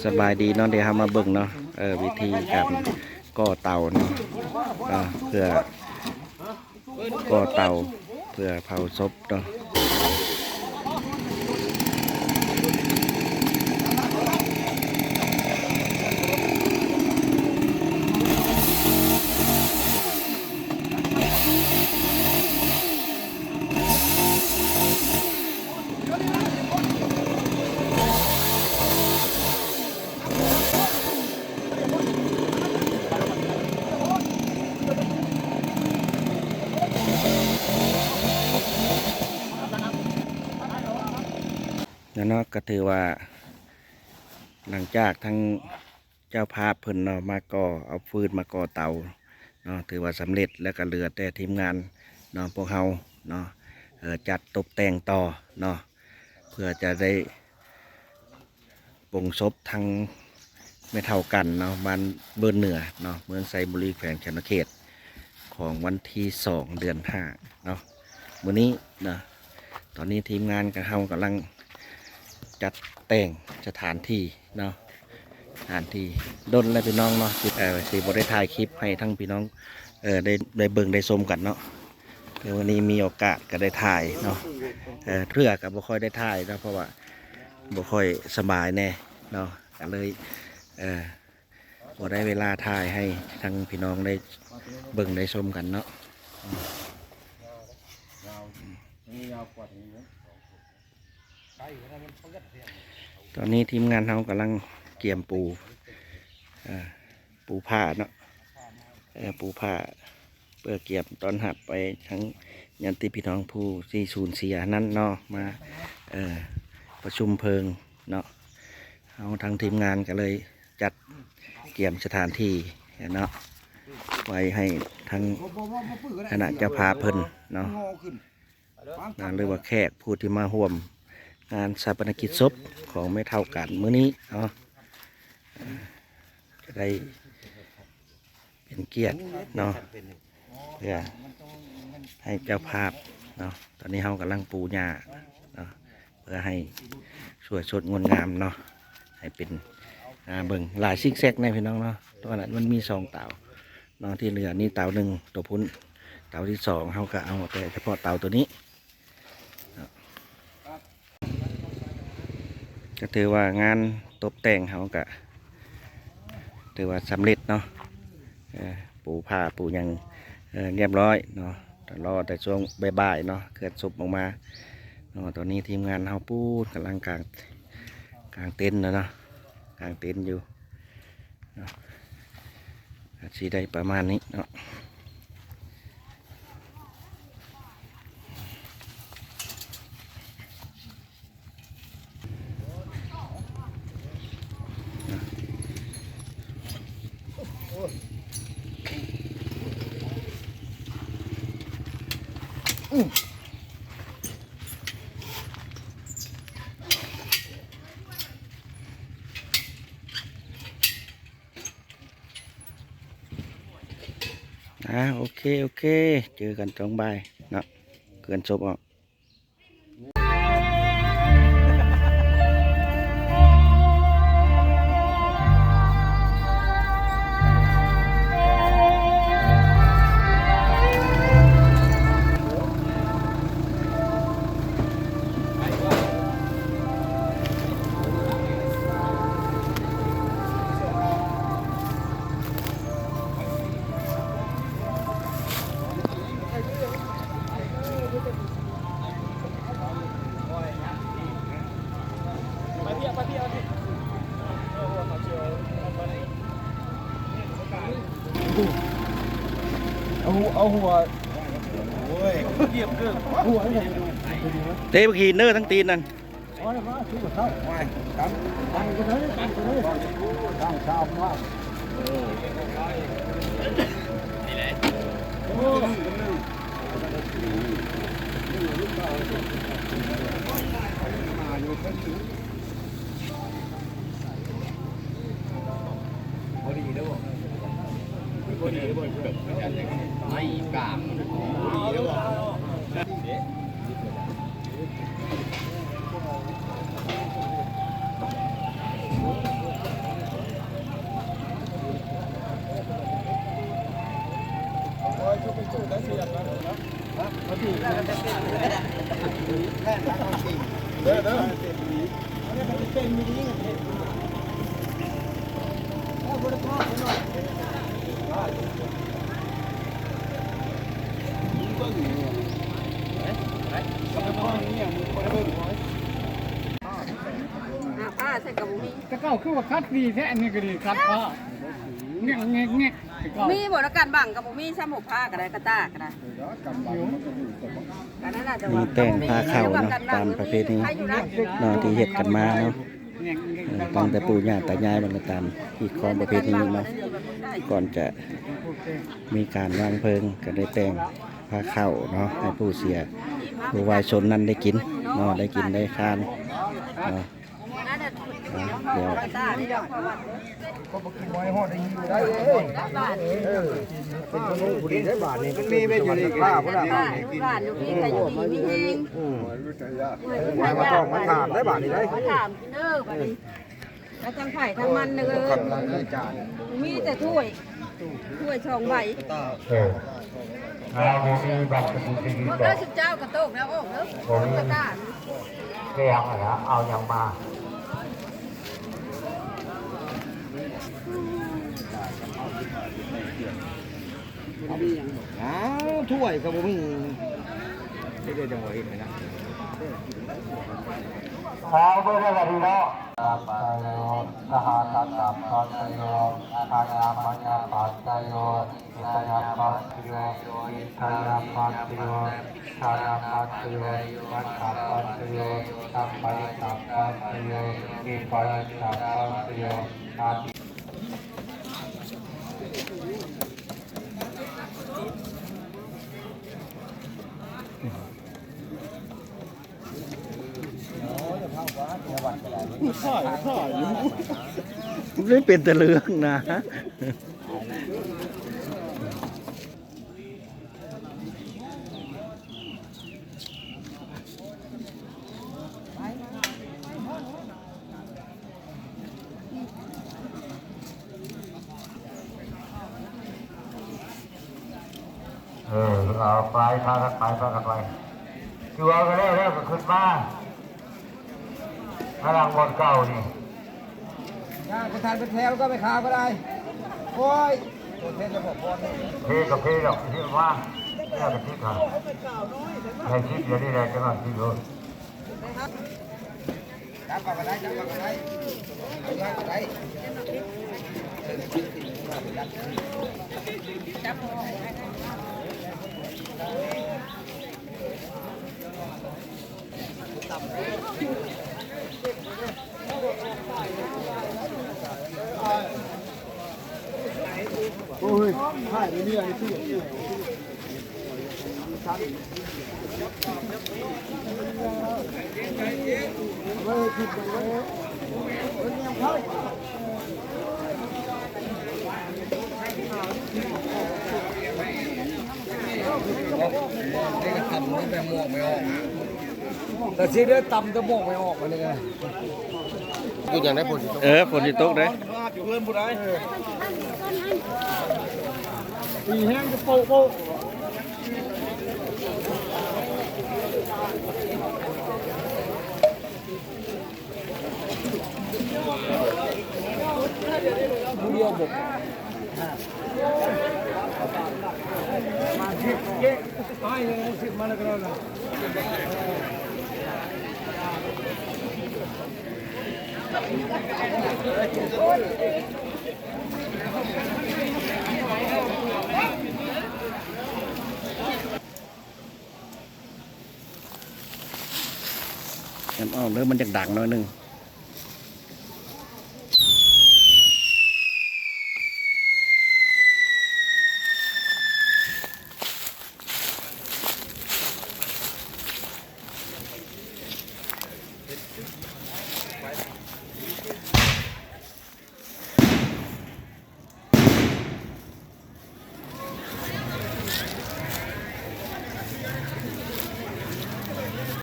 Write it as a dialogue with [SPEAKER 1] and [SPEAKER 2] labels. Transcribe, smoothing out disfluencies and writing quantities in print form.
[SPEAKER 1] สบายดีเนาะเดี๋ยวเรามาเบิ่งเนาะวิธีการก่อเตาเนาะเพื่อก่อเตาเพื่อเผาศพเนาะแล้วเนาะก็ถือว่าหลังจากทั้งเจ้าภาพเพิ่นเนาะมาก่อเอาฟืนมาก่อเตาเนาะถือว่าสำเร็จแล้วก็เหลือแต่ทีมงานเนาะพวกเฮาเนาะจัดตกแต่งต่อเนาะเพื่อจะได้ปลงศพทั้งไม่เท่ากันเนาะบ้านเบิร์นเหนือเนาะเมืองไซบุรีแขวงชนเขตของวันที่2 เดือน 5เนาะมื้อนี้นะตอนนี้ทีมงานกับเฮากำลังจัดแต่งสถานที่เนาะสถานที่ดนและพี่น้องเนาะสิบ่ได้ถ่ายคลิปให้ทั้งพี่น้องได้เบิ่งได้ชมกันเนาะเดี๋ยววันนี้มีโอกาสก็ได้ถ่ายเนาะเพื่อกับบ่ค่อยได้ถ่ายนะเพราะว่าบ่ค่อยสบายแน่เนาะก็เลยบ่ได้เวลาถ่ายให้ทั้งพี่น้องได้เบิ่งได้ชมกันเนาะตอนนี้ทีมงานเรากำลังเกี่ยมปูผ้าเนาะปูผ้าเพื่อเกี่ยมตอนหับไปทั้งยันติพี่น้องผู้ที่สูญเสียนั้นเนาะมาประชุมเพลิงเนาะเอาทางทีมงานก็เลยจัดเกี่ยมสถานที่เนาะไว้ให้ทั้งคณะเจ้าภาพเพิ่นเนาะหรือว่าแขกผู้ที่มาร่วมงานชาปนกิจศพของไม่เท่ากันมื้อนี้เนาะจะได้เป็นเกียรติเนาะเพื่อให้เจ้าภาพเนาะตอนนี้เรากำลังปูหญ้าเนาะเพื่อให้สวยสดงดงามเนาะให้เป็นเบิ่งหลายซิกแซกในพี่น้องเนาะตัวนั้นมันมี2 เต่าเนาะที่เหลือนี่เต่า1ตัวพุ้นเต่าที่2เราก็เอาแต่เฉพาะเต่าตัวนี้ก็ถือว่างานตกแต่งเขาก็ถือว่าสำเร็จเนาะปูผ้าปูยังเรียบร้อยเนาะรอแต่ช่วงบ่ายๆเนาะเกิดศพออกมาเนาะตอนนี้ทีมงานเขาปูกำลังกางเต็นท์เนาะกางเต็นท์อยู่เนาะสีได้ประมาณนี้เนาะโอเคเจอกันตรงบ่ายเนาะเกินศพออก
[SPEAKER 2] เอาหัวโอ้ยเกียบเกินหัวเนี่ย
[SPEAKER 1] เตะขี่เนื้อทั้งตีนนั่น
[SPEAKER 2] ตั้งชาวมากนี่แหละพอดีแล้วพอดีแล้วแบบไม่กล้าพอดีแล้ว
[SPEAKER 3] ผ้าใส่กระบุมี
[SPEAKER 4] ตะเก้าคือว่าคัดดีแท้อันนี้ก็ดีคัดผ้าเงี้ยเงี้ยเงี้ยตะเก้า
[SPEAKER 3] มีบทการบังกระบุมีซ้ำหกผ้าก็ได้กระตากก็ได้กันนั่นอาจจะ
[SPEAKER 1] มี
[SPEAKER 3] ว่า
[SPEAKER 1] แต่งผ้าขาวเนาะตามประเพณีเนาะที่เฮ็ดกันมาเนาะ
[SPEAKER 4] เงี้ยเงี้ย
[SPEAKER 1] ตั้งแต่ปู่ย่าตายายมันก็ตามอีกของประเพณีเนาะก่อนจะมีการวางเพลิงก็ได้แต่งผ้าขาวเนาะให้ผู้เสียผู้วายชนนั้นได้กินเนาะได้กินได้ทานเนาะเดี๋ยว
[SPEAKER 3] กระตากนี่ดอกประวัติ
[SPEAKER 2] เป็นขนมผู้ดีได้บาทนี่มันมีไม่อยู่นี่ป้าพุ่นน่ะ
[SPEAKER 3] บ้านอยู่พี่ก็อยู่ดีมีเอง
[SPEAKER 2] มาต้องมาถามได้บาทนี่ได้
[SPEAKER 3] มาถามกินเด้อบัดนี้แล้วทั้งไผ่ทั้งมันเด้อมีแต่ถ้วยช่องใบหมดแล้วสิบเจ้ากระโตกแล้วโอ้เด้อกระตาก
[SPEAKER 5] เอาอย่างมา
[SPEAKER 2] อ้าวถ้วยก็บ่มีได้ได้จังหวะเห็นไหมนะ
[SPEAKER 5] เอาไปได้กันดีเนาะปัจโยสหตัสสะปัจโยทายามัญญาปัจโยอิทายาปัจโยอิทายาปัจโยทายาปัจโยมัจจปัจโยสัพพะสัพปัจโยอิปะสัพปัจโยอาทิ
[SPEAKER 1] ไม่เป็นแต่เรื่องนะ
[SPEAKER 5] เอาไปพากันไปพากันไปคือเอาก็ได้แล้วก็ขึ้นมาพลังบนเก่านี่
[SPEAKER 2] ถ้าประธานเป็นแถวก็ไปขาก็ได้โอ้ยตัวเทศจะบอกพอ
[SPEAKER 5] เพกับเพดอกที่ว่าแค่เป็นที่ขาในคิดอย่างนี้แหละจะมาคิดเลย
[SPEAKER 2] จับก็ได้จับก็ได้จับก็ได้ โอ้ยถ่ายเรื่อยๆที่ได้ก็ทำนี่แบบหมวกไม่ออกแต่ที่ได้ตำจะหมวกไม่ออกมาเลยไงอยู่อย่างไรผล
[SPEAKER 1] ฝนที่ตกได้
[SPEAKER 2] อยู่เริ่มบุได้
[SPEAKER 4] ปีแห้งจะโปะโปะ
[SPEAKER 2] ผู้เดียวบกมาเก๊ะตายเลยสิมาแล้วก็แล้ว
[SPEAKER 1] น้ำอ้อมเริ่มมันจะดังหน่อยหนึง